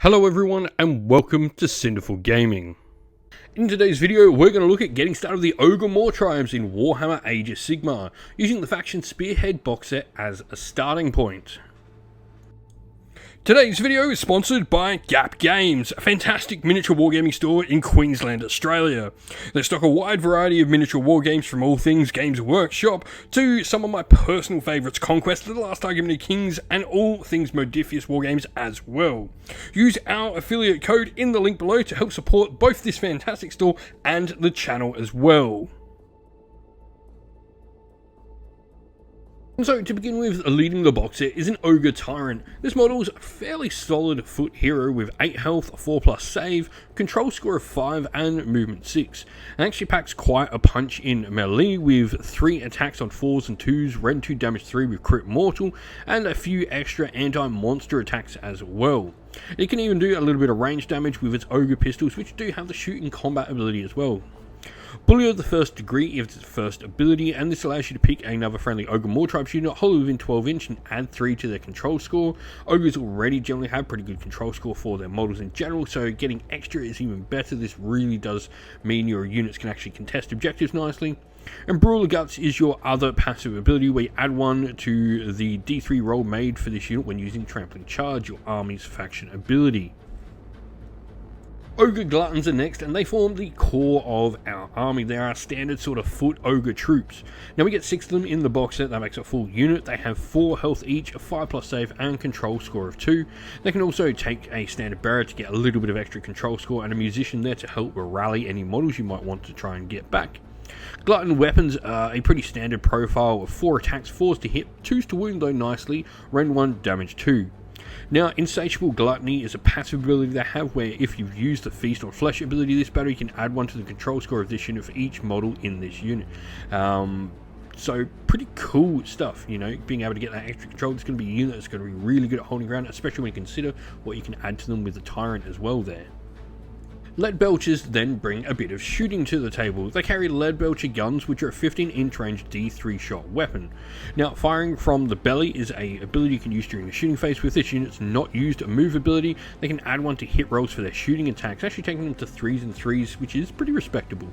Hello everyone and welcome to Cinderful Gaming. In today's video we're going to look at getting started with the Ogor Mawtribes in Warhammer Age of Sigmar, using the faction Spearhead box set as a starting point. Today's video is sponsored by Gap Games, a fantastic miniature wargaming store in Queensland, Australia. They stock a wide variety of miniature wargames from all things Games Workshop to some of my personal favourites, Conquest, The Last Argument of Kings, and all things Modifius wargames as well. Use our affiliate code in the link below to help support both this fantastic store and the channel as well. So to begin with, leading the box set is an Ogre Tyrant. This model is a fairly solid foot hero with 8 health, 4+ save, control score of 5 and movement 6. It actually packs quite a punch in melee with 3 attacks on 4s and 2s, rend 2 damage 3 with crit mortal, and a few extra anti-monster attacks as well. It can even do a little bit of range damage with its Ogre pistols, which do have the shooting combat ability as well. Bully of the first degree is its first ability, and this allows you to pick another friendly Ogor Mawtribes unit wholly within 12 inch and add 3 to their control score. Ogres already generally have pretty good control score for their models in general, so getting extra is even better. This really does mean your units can actually contest objectives nicely. And Brawl of Guts is your other passive ability, where you add 1 to the D3 roll made for this unit when using Trampling Charge, your army's faction ability. Ogre Gluttons are next, and they form the core of our army. They are our standard sort of foot ogre troops. Now we get 6 of them in the box set. That makes a full unit. They have 4 health each, a 5+ save and control score of 2. They can also take a standard bearer to get a little bit of extra control score, and a musician there to help rally any models you might want to try and get back. Glutton weapons are a pretty standard profile of 4 attacks, 4s to hit, 2s to wound though nicely, rend 1, damage 2. Now, Insatiable Gluttony is a passive ability they have where if you've used the Feast or Flesh ability this battle, you can add 1 to the control score of this unit for each model in this unit. So pretty cool stuff, you know, being able to get that extra control. It's going to be a unit that's going to be really good at holding ground, especially when you consider what you can add to them with the Tyrant as well there. Lead Belchers then bring a bit of shooting to the table. They carry Lead Belcher guns, which are a 15-inch range D3 shot weapon. Now, firing from the belly is a ability you can use during the shooting phase. With this unit's not used a move ability, they can add 1 to hit rolls for their shooting attacks, actually taking them to 3s and 3s, which is pretty respectable.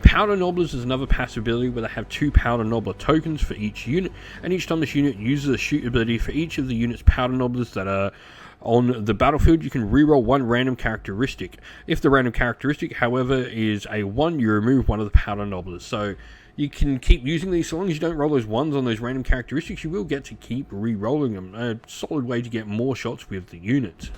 Powder Nobblers is another passive ability where they have 2 Powder Nobbler tokens for each unit, and each time this unit uses a shoot ability for each of the unit's Powder Nobblers that are on the battlefield, you can reroll 1 random characteristic. If the random characteristic, however, is a 1, you remove 1 of the Powder Nobblers. So you can keep using these so long as you don't roll those 1s on those random characteristics. You will get to keep re-rolling them. A solid way to get more shots with the unit.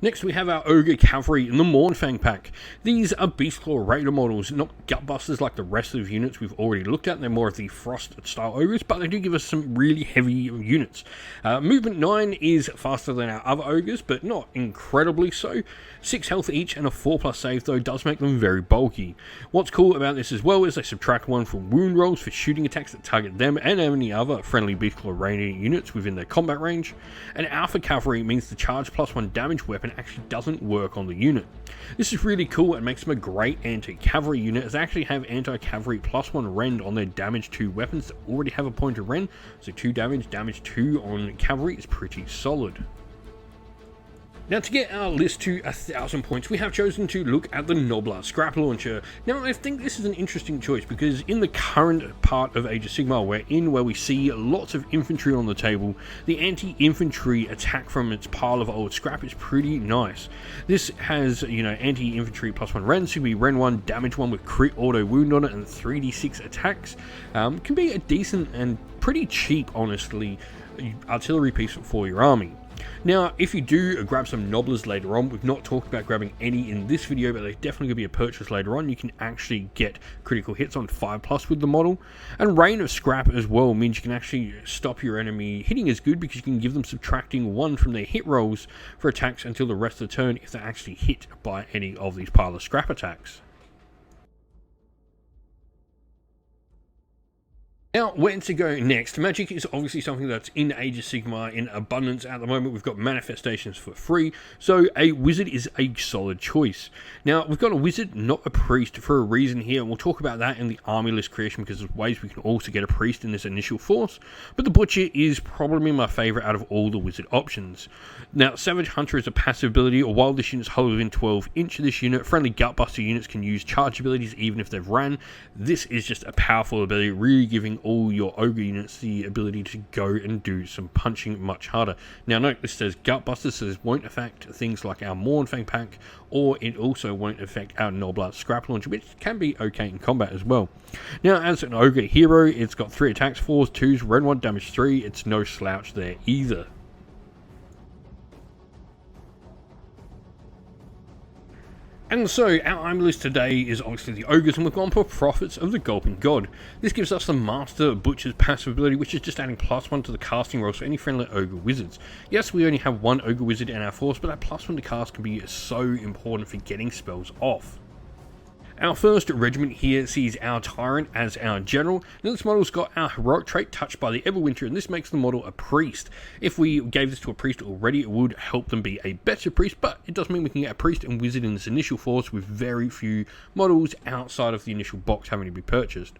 Next we have our Ogre Cavalry in the Mournfang pack. These are Beastclaw Raider models, not gutbusters like the rest of the units we've already looked at. They're more of the Frost style Ogres, but they do give us some really heavy units. Movement 9 is faster than our other Ogres, but not incredibly so. 6 health each and a 4+ save though does make them very bulky. What's cool about this as well is they subtract 1 from wound rolls for shooting attacks that target them and any other friendly Beastclaw Raider units within their combat range. And Alpha Cavalry means the charge +1 damage weapon actually doesn't work on the unit. This is really cool and makes them a great anti-cavalry unit, as they actually have anti-cavalry +1 rend on their damage 2 weapons that already have a point of rend, so 2 damage 2 on cavalry is pretty solid. Now, to get our list to 1,000 points, we have chosen to look at the Nobbler Scrap Launcher. Now, I think this is an interesting choice because in the current part of Age of Sigmar we're in, where we see lots of infantry on the table, the anti-infantry attack from its pile of old scrap is pretty nice. This has, you know, anti-infantry +1 rend, so we rend 1, damage 1 with crit auto wound on it, and 3d6 attacks. Can be a decent and pretty cheap, honestly, artillery piece for your army. Now, if you do grab some Nobblers later on, we've not talked about grabbing any in this video, but they're definitely going to be a purchase later on. You can actually get critical hits on 5+ with the model. And Rain of Scrap as well means you can actually stop your enemy hitting as good, because you can give them subtracting 1 from their hit rolls for attacks until the rest of the turn if they're actually hit by any of these pile of scrap attacks. Now, where to go next? Magic is obviously something that's in Age of Sigmar in abundance at the moment. We've got manifestations for free, so a wizard is a solid choice. Now, we've got a wizard, not a priest, for a reason here, and we'll talk about that in the army list creation because there's ways we can also get a priest in this initial force. But the butcher is probably my favourite out of all the wizard options. Now, Savage Hunter is a passive ability, or while this unit's hold within 12 inch of this unit, friendly Gutbuster units can use charge abilities even if they've ran. This is just a powerful ability, really giving all your ogre units the ability to go and do some punching much harder. Now note this says Gutbuster, so this won't affect things like our Mournfang pack, or it also won't affect our Noblart Scrap Launcher, which can be okay in combat as well. Now as an ogre hero, it's got 3 attacks, 4s, 2s, red 1, damage 3, it's no slouch there either. And so, our army list today is obviously the Ogres, and we've gone for Prophets of the Gulping God. This gives us the Master Butcher's passive ability, which is just adding +1 to the casting rolls for any friendly Ogre Wizards. Yes, we only have 1 Ogre Wizard in our force, but that +1 to cast can be so important for getting spells off. Our first regiment here sees our Tyrant as our general. Now this model's got our heroic trait Touched by the Everwinter, and this makes the model a priest. If we gave this to a priest already, it would help them be a better priest, but it does mean we can get a priest and wizard in this initial force with very few models outside of the initial box having to be purchased.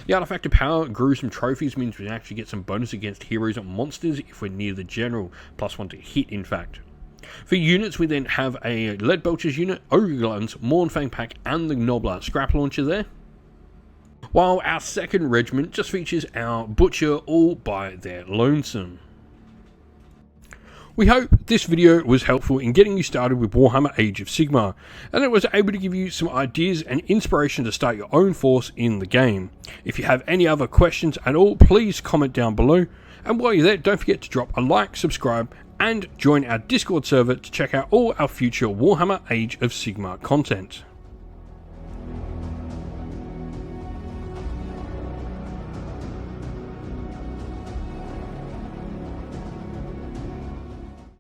The Artifact of Power, Gruesome Trophies, means we can actually get some bonus against heroes and monsters if we're near the general, +1 to hit in fact. For units, we then have a Lead Belchers unit, Ogre Gluttons, Mournfang pack, and the Noblart Scrap Launcher there. While our second regiment just features our Butcher all by their lonesome. We hope this video was helpful in getting you started with Warhammer Age of Sigmar, and it was able to give you some ideas and inspiration to start your own force in the game. If you have any other questions at all, please comment down below, and while you're there, don't forget to drop a like, subscribe, and join our Discord server to check out all our future Warhammer Age of Sigmar content.